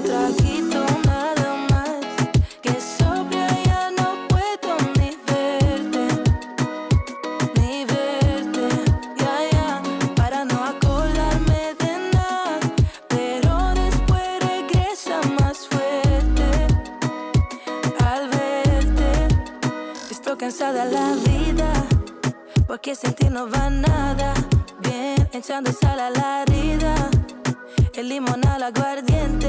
traguito nada más. Que sobria ya no puedo ni verte, ya, ya, para no acordarme de nada. Pero después regresa más fuerte al verte. Estoy cansada de la vida, porque sin ti no va nada. Bien, echando sal a la herida, el limón al aguardiente,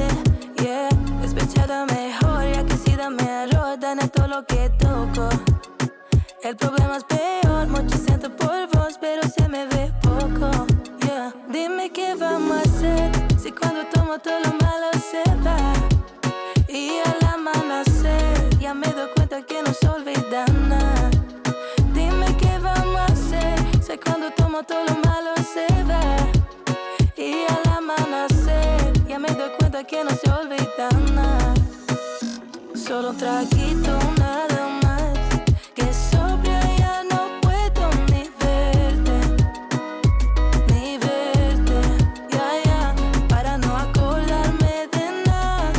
yeah. Despechada mejor, ya que si dame arroz, dame todo lo que toco. El problema es peor, mucho siento por vos, pero se me ve poco, yeah. Dime qué vamos a hacer, si cuando tomo todo lo malo se va. Y al amanecer, ya me doy cuenta que no se olvida nada. Dime qué vamos a hacer, si cuando tomo todo lo malo se va. Y al amanecer, ya me doy cuenta que no se olvida nada. Solo un traguito nada más. Que sobria ya no puedo ni verte, ya, ya, para no acordarme de nada.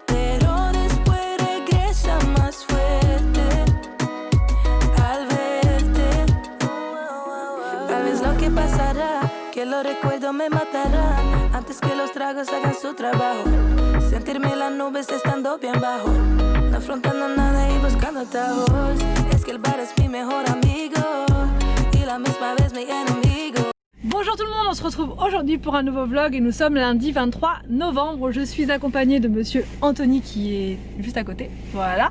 Pero después regresa más fuerte al verte. Tal vez lo que pasará, que los recuerdos me matarán antes que los tragos hagan su trabajo. Sentirme en las nubes estando bien bajo, no afrontando nada y buscando atajos. Es que el bar es mi mejor amigo y la misma vez mi enemigo. Bonjour tout le monde, on se retrouve aujourd'hui pour un nouveau vlog et nous sommes lundi 23 novembre. Je suis accompagnée de monsieur Anthony qui est juste à côté, voilà.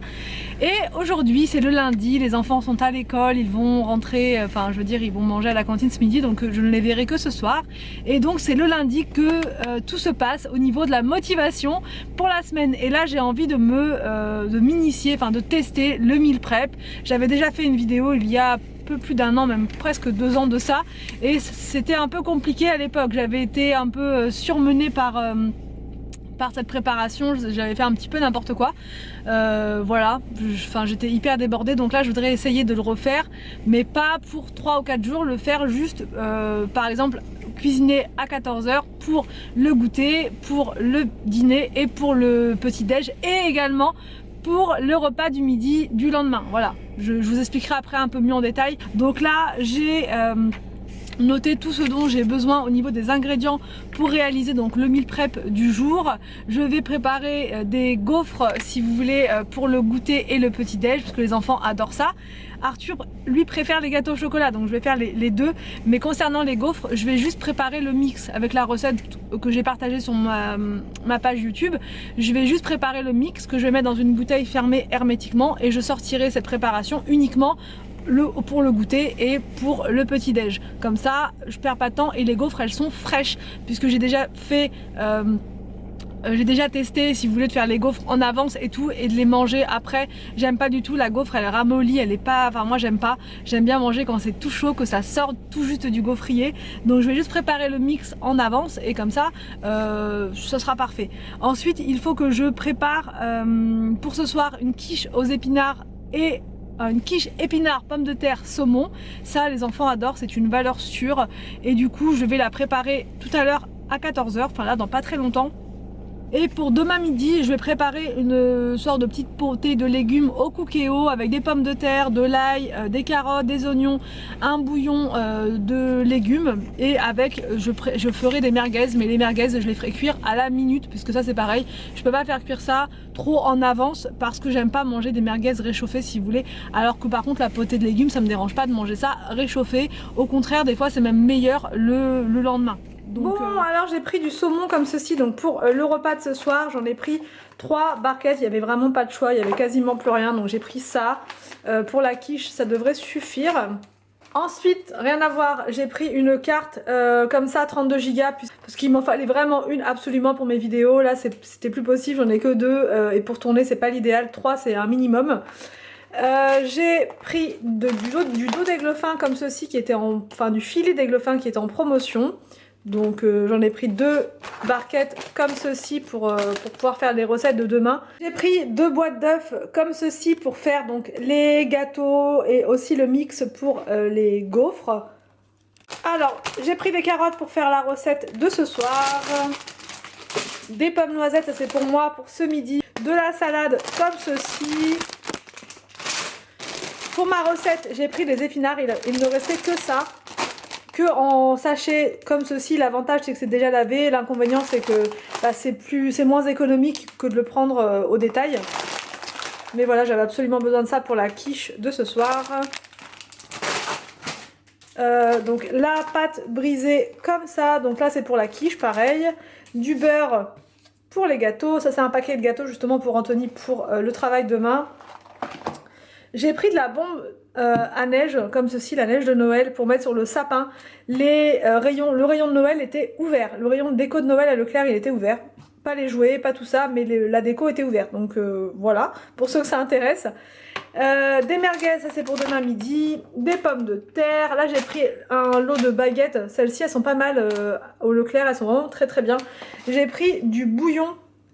Et aujourd'hui c'est le lundi, les enfants sont à l'école, ils vont rentrer, enfin je veux dire ils vont manger à la cantine ce midi, donc je ne les verrai que ce soir. Et donc c'est le lundi que tout se passe au niveau de la motivation pour la semaine. Et là j'ai envie de m'initier, enfin de tester le meal prep. J'avais déjà fait une vidéo il y a plus d'un an, même presque 2 ans de ça, et c'était un peu compliqué à l'époque. J'avais été un peu surmenée par cette préparation, j'avais fait un petit peu n'importe quoi, voilà, enfin j'étais hyper débordée, donc là je voudrais essayer de le refaire, mais pas pour 3 ou 4 jours, le faire juste par exemple cuisiner à 14 h pour le goûter, pour le dîner et pour le petit déj, et également pour le repas du midi du lendemain. Voilà, je vous expliquerai après un peu mieux en détail. Donc là j'ai noter tout ce dont j'ai besoin au niveau des ingrédients pour réaliser donc le meal prep du jour. Je vais préparer des gaufres si vous voulez pour le goûter et le petit déj, parce que les enfants adorent ça. Arthur lui préfère les gâteaux au chocolat, donc je vais faire les deux, mais concernant les gaufres je vais juste préparer le mix avec la recette que j'ai partagée sur ma page YouTube. Je vais juste préparer le mix que je vais mettre dans une bouteille fermée hermétiquement, et je sortirai cette préparation uniquement pour le goûter et pour le petit déj. Comme ça je perds pas de temps, et les gaufres elles sont fraîches puisque j'ai déjà fait j'ai déjà testé, si vous voulez, de faire les gaufres en avance et tout, et de les manger après. J'aime pas du tout, la gaufre elle ramollit, elle est pas, enfin moi j'aime pas, j'aime bien manger quand c'est tout chaud, que ça sort tout juste du gaufrier. Donc je vais juste préparer le mix en avance, et comme ça ce sera parfait. Ensuite il faut que je prépare pour ce soir une quiche aux épinards et une quiche épinards, pommes de terre, saumon. Ça les enfants adorent, c'est une valeur sûre, et du coup je vais la préparer tout à l'heure à 14 h, enfin là dans pas très longtemps. Et pour demain midi, je vais préparer une sorte de petite potée de légumes au cookéo avec des pommes de terre, de l'ail, des carottes, des oignons, un bouillon de légumes, et avec je ferai des merguez, mais les merguez je les ferai cuire à la minute, puisque ça c'est pareil, je peux pas faire cuire ça trop en avance parce que j'aime pas manger des merguez réchauffées si vous voulez, alors que par contre la potée de légumes ça me dérange pas de manger ça réchauffé, au contraire des fois c'est même meilleur le lendemain. Donc, bon alors j'ai pris du saumon comme ceci, donc pour le repas de ce soir j'en ai pris 3 barquettes, il n'y avait vraiment pas de choix, il n'y avait quasiment plus rien, donc j'ai pris ça. Pour la quiche ça devrait suffire. Ensuite, rien à voir, j'ai pris une carte comme ça 32 Go parce qu'il m'en fallait vraiment une absolument pour mes vidéos. Là c'était plus possible, j'en ai que 2 et pour tourner c'est pas l'idéal, 3 c'est un minimum. J'ai pris du dos d'aiglefin comme ceci qui était enfin du filet d'aiglefin qui était en promotion. Donc j'en ai pris 2 barquettes comme ceci pour pouvoir faire les recettes de demain. J'ai pris 2 boîtes d'œufs comme ceci pour faire donc les gâteaux et aussi le mix pour les gaufres. Alors j'ai pris des carottes pour faire la recette de ce soir. des pommes noisettes, ça c'est pour moi pour ce midi, de la salade comme ceci. Pour ma recette, j'ai pris des épinards, il ne restait que ça, que en sachet comme ceci. L'avantage c'est que c'est déjà lavé, l'inconvénient c'est que bah, c'est moins économique que de le prendre au détail. Mais voilà, j'avais absolument besoin de ça pour la quiche de ce soir. Donc la pâte brisée comme ça, donc là c'est pour la quiche pareil. Du beurre pour les gâteaux, ça c'est un paquet de gâteaux justement pour Anthony pour le travail demain. J'ai pris de la bombe à neige, comme ceci, la neige de Noël, pour mettre sur le sapin. Le rayon de Noël était ouvert. Le rayon de déco de Noël à Leclerc, il était ouvert. Pas les jouets, pas tout ça, mais la déco était ouverte. Donc voilà, pour ceux que ça intéresse. Des merguez, ça c'est pour demain midi. Des pommes de terre. Là j'ai pris un lot de baguettes. Celles-ci, elles sont pas mal au Leclerc, elles sont vraiment très très bien. J'ai pris du bouillon.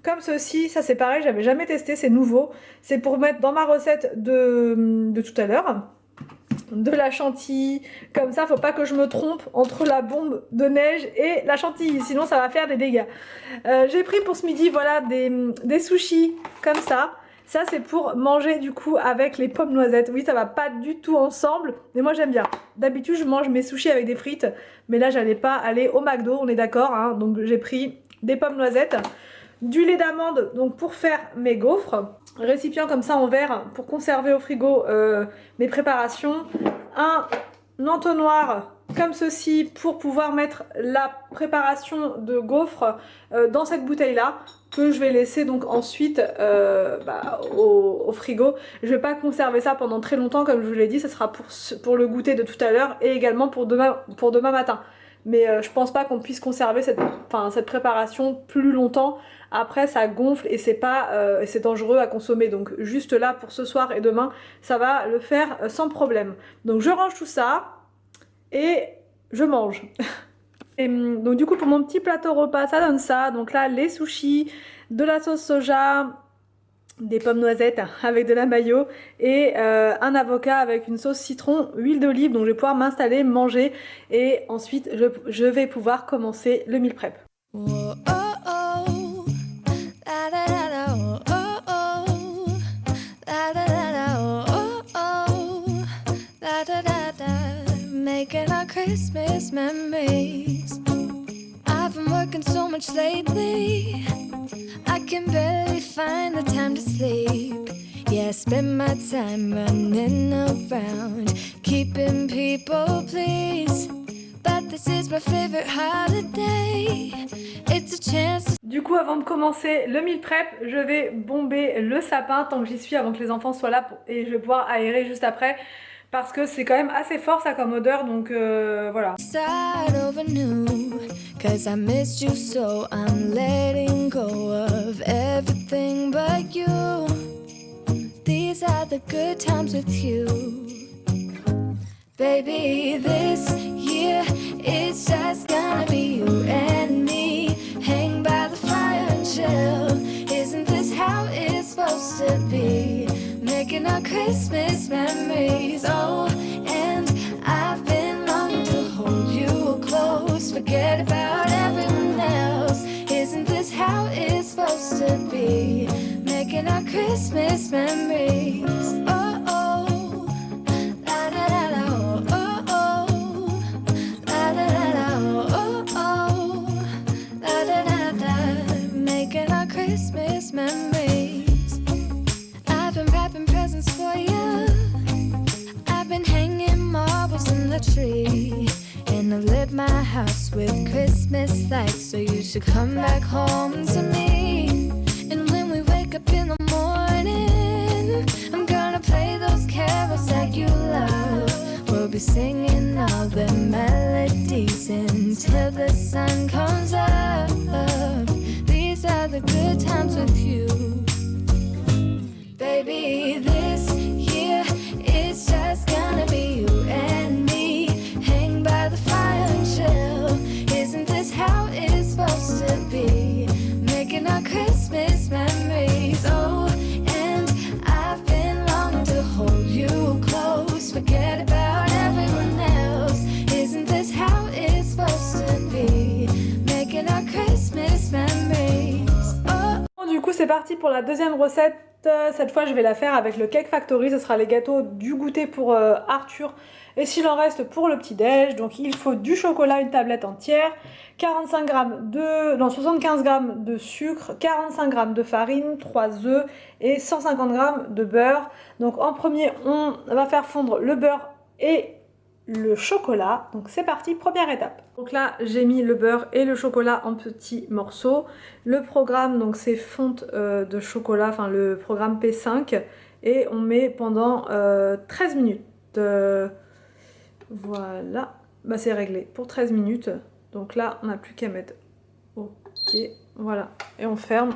Comme ceci, ça c'est pareil, j'avais jamais testé, c'est nouveau. C'est pour mettre dans ma recette de tout à l'heure. De la chantilly, comme ça, faut pas que je me trompe entre la bombe de neige et la chantilly, sinon ça va faire des dégâts. J'ai pris pour ce midi, voilà, des sushis comme ça. Ça c'est pour manger du coup avec les pommes noisettes. Oui, ça va pas du tout ensemble, mais moi j'aime bien. D'habitude je mange mes sushis avec des frites, mais là j'allais pas aller au McDo, on est d'accord, hein. Donc j'ai pris des pommes noisettes. Du lait d'amande donc pour faire mes gaufres, récipient comme ça en verre pour conserver au frigo mes préparations, un entonnoir comme ceci pour pouvoir mettre la préparation de gaufres dans cette bouteille là que je vais laisser donc ensuite au frigo. Je vais pas conserver ça pendant très longtemps comme je vous l'ai dit, ça sera pour le goûter de tout à l'heure et également pour demain matin. Mais je pense pas qu'on puisse conserver cette préparation plus longtemps. Après ça gonfle et c'est dangereux à consommer. Donc juste là pour ce soir et demain, ça va le faire sans problème. Donc je range tout ça et je mange. Et donc du coup pour mon petit plateau repas, ça donne ça. Donc là les sushis, de la sauce soja, des pommes noisettes avec de la mayo et un avocat avec une sauce citron, huile d'olive. Donc je vais pouvoir m'installer, manger et ensuite je vais pouvoir commencer le meal prep. Making our Christmas memories. I've been working so much lately, I can barely find the time to sleep. Yeah, I spend my time running around, keeping people pleased. But this is my favorite holiday. It's a chance. Du coup, avant de commencer le meal prep, je vais bomber le sapin tant que j'y suis, avant que les enfants soient là et je vais pouvoir aérer juste après. Parce que c'est quand même assez fort ça comme odeur, donc voilà. Cause I missed you so I'm letting go of everything but you. These are the good times with you. Baby, this year it's just gonna be you and me. Hang by the fire and chill. Isn't this how it's supposed to be? Making our Christmas memories, oh, and I've been longing to hold you close, forget about everyone else. Isn't this how it's supposed to be? Making our Christmas memories, oh, oh, la da da da, oh, oh, la da da da, oh, oh, la da da da, making our Christmas memories. I've been wrapping presents for you. I've been hanging marbles in the tree, and I've lit my house with Christmas lights. So you should come back home to me. And when we wake up in the morning, I'm gonna play those carols that you love. We'll be singing all the melodies until the sun comes up. These are the good times with you. Baby, this year it's just gonna be you and me. Hang by the fire and chill. Isn't this how it's supposed to be? Making our Christmas memories, oh, and I've been longing to hold you close, forget about everyone else. Isn't this how it's supposed to be? Making our Christmas memories. c'est parti pour la deuxième recette. Cette fois je vais la faire avec le Cake Factory, ce sera les gâteaux du goûter pour Arthur et s'il en reste pour le petit déj. Donc il faut du chocolat, une tablette entière, 75 g de sucre, 45 g de farine, 3 œufs et 150 g de beurre. Donc en premier on va faire fondre le beurre et le chocolat. Donc c'est parti, première étape. Donc là j'ai mis le beurre et le chocolat en petits morceaux. Le programme donc c'est fonte de chocolat, enfin le programme P5, et on met pendant 13 minutes. Voilà, bah c'est réglé pour 13 minutes. Donc là on n'a plus qu'à mettre OK, voilà, et on ferme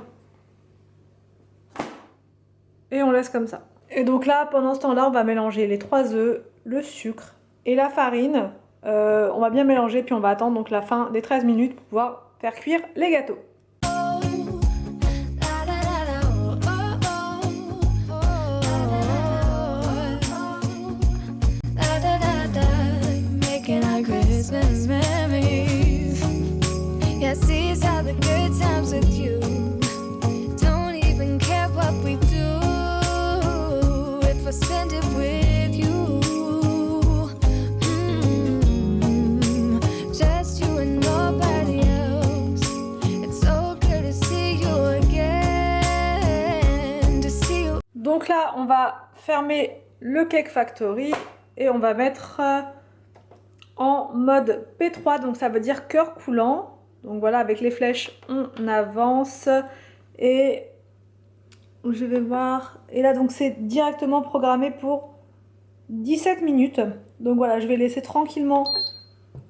et on laisse comme ça. Et donc là pendant ce temps là on va mélanger les 3 œufs, le sucre et la farine. On va bien mélanger puis on va attendre donc la fin des 13 minutes pour pouvoir faire cuire les gâteaux. Donc là, on va fermer le Cake Factory et on va mettre en mode P3, donc ça veut dire cœur coulant. Donc voilà, avec les flèches, on avance et je vais voir. Et là, donc c'est directement programmé pour 17 minutes. Donc voilà, je vais laisser tranquillement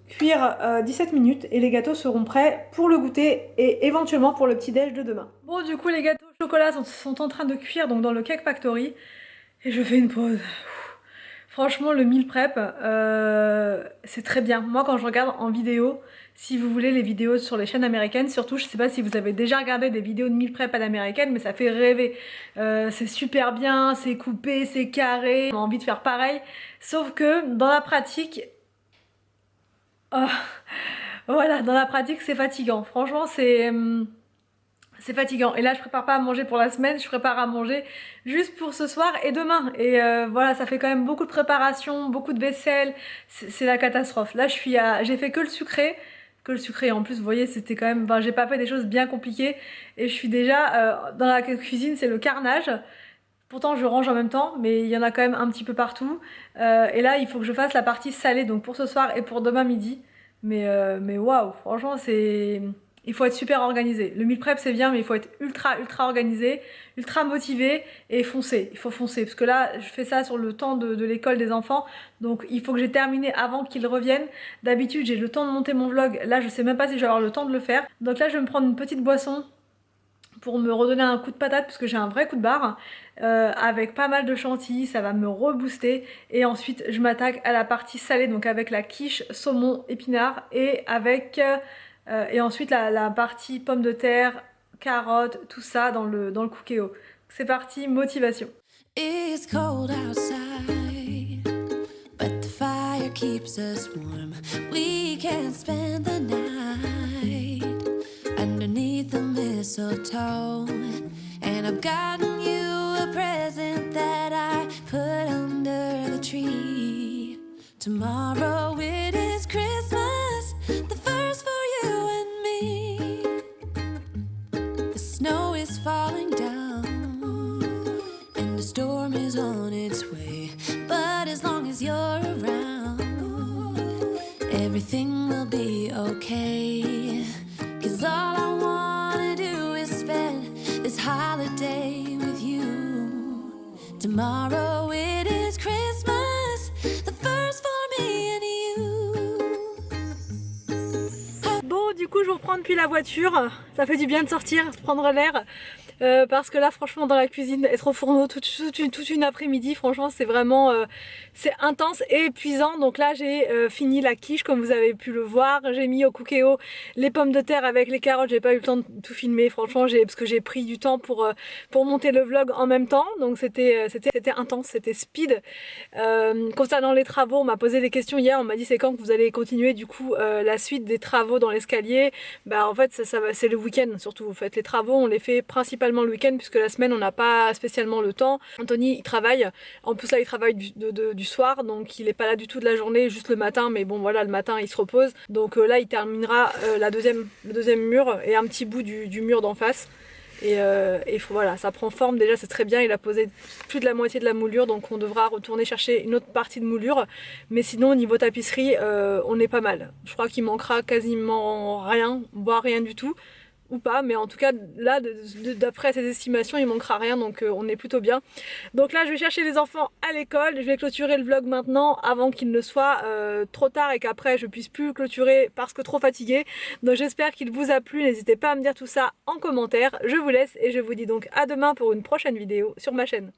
cuire 17 minutes et les gâteaux seront prêts pour le goûter et éventuellement pour le petit déj de demain. Bon, du coup les gâteaux au chocolat sont en train de cuire donc dans le Cake Factory et je fais une pause. Franchement le meal prep c'est très bien. Moi quand je regarde en vidéo, si vous voulez les vidéos sur les chaînes américaines, surtout je sais pas si vous avez déjà regardé des vidéos de meal prep à l'américaine, mais ça fait rêver. C'est super bien, c'est coupé, c'est carré, on a envie de faire pareil. Sauf que dans la pratique, voilà, dans la pratique c'est fatigant. Franchement c'est fatigant. Et là je prépare pas à manger pour la semaine, je prépare à manger juste pour ce soir et demain. Et voilà, ça fait quand même beaucoup de préparation, beaucoup de vaisselle, c'est la catastrophe. Là j'ai fait que le sucré. En plus vous voyez c'était quand même, j'ai pas fait des choses bien compliquées. Et je suis déjà dans la cuisine, c'est le carnage. Pourtant je range en même temps, mais il y en a quand même un petit peu partout. Et là il faut que je fasse la partie salée, donc pour ce soir et pour demain midi. Mais waouh, franchement il faut être super organisé. Le meal prep c'est bien, mais il faut être ultra organisé, ultra motivé et foncer. Il faut foncer parce que là je fais ça sur le temps de l'école des enfants, donc il faut que j'ai terminé avant qu'ils reviennent. D'habitude j'ai le temps de monter mon vlog, là je sais même pas si je vais avoir le temps de le faire. Donc là je vais me prendre une petite boisson pour me redonner un coup de patate parce que j'ai un vrai coup de barre avec pas mal de chantilly, ça va me rebooster. Et ensuite je m'attaque à la partie salée, donc avec la quiche, saumon, épinard et avec et ensuite la partie pommes de terre, carottes, tout ça dans le cookéo. C'est parti, motivation. It's cold outside, but the fire keeps us warm. We can spend the night underneath the mistletoe, and I've gotten you a present that I put under the tree. Tomorrow it is Christmas, the first for you and me. The snow is falling down and the storm is on its way, but as long as you're around, everything will be okay. 'Cause all I wanna do is spend this holiday with you. Tomorrow it is Christmas, the first for me and you. Bon, du coup je vous reprends depuis la voiture. Ça fait du bien de sortir, de prendre l'air. Parce que là franchement dans la cuisine, être au fourneau toute une après-midi, franchement c'est vraiment c'est intense et épuisant. Donc là j'ai fini la quiche comme vous avez pu le voir, j'ai mis au cookéo les pommes de terre avec les carottes. J'ai pas eu le temps de tout filmer franchement, parce que j'ai pris du temps pour monter le vlog en même temps, donc c'était intense, c'était speed. Concernant les travaux, on m'a posé des questions hier, on m'a dit c'est quand que vous allez continuer du coup la suite des travaux dans l'escalier. Bah en fait ça c'est le week-end surtout, vous faites les travaux, on les fait principalement principalement le week-end puisque la semaine on n'a pas spécialement le temps. Anthony il travaille, en plus là il travaille du soir, donc il est pas là du tout de la journée, juste le matin, mais bon voilà, le matin il se repose. Donc là il terminera le deuxième mur et un petit bout du mur d'en face. Et voilà, ça prend forme déjà, c'est très bien, il a posé plus de la moitié de la moulure, donc on devra retourner chercher une autre partie de moulure. Mais sinon au niveau tapisserie, on est pas mal. Je crois qu'il manquera quasiment rien, voire rien du tout. Ou pas, mais en tout cas là d'après ces estimations il manquera rien, donc on est plutôt bien. Donc là je vais chercher les enfants à l'école, je vais clôturer le vlog maintenant avant qu'il ne soit trop tard et qu'après je puisse plus clôturer parce que trop fatiguée. Donc j'espère qu'il vous a plu, n'hésitez pas à me dire tout ça en commentaire. Je vous laisse et je vous dis donc à demain pour une prochaine vidéo sur ma chaîne.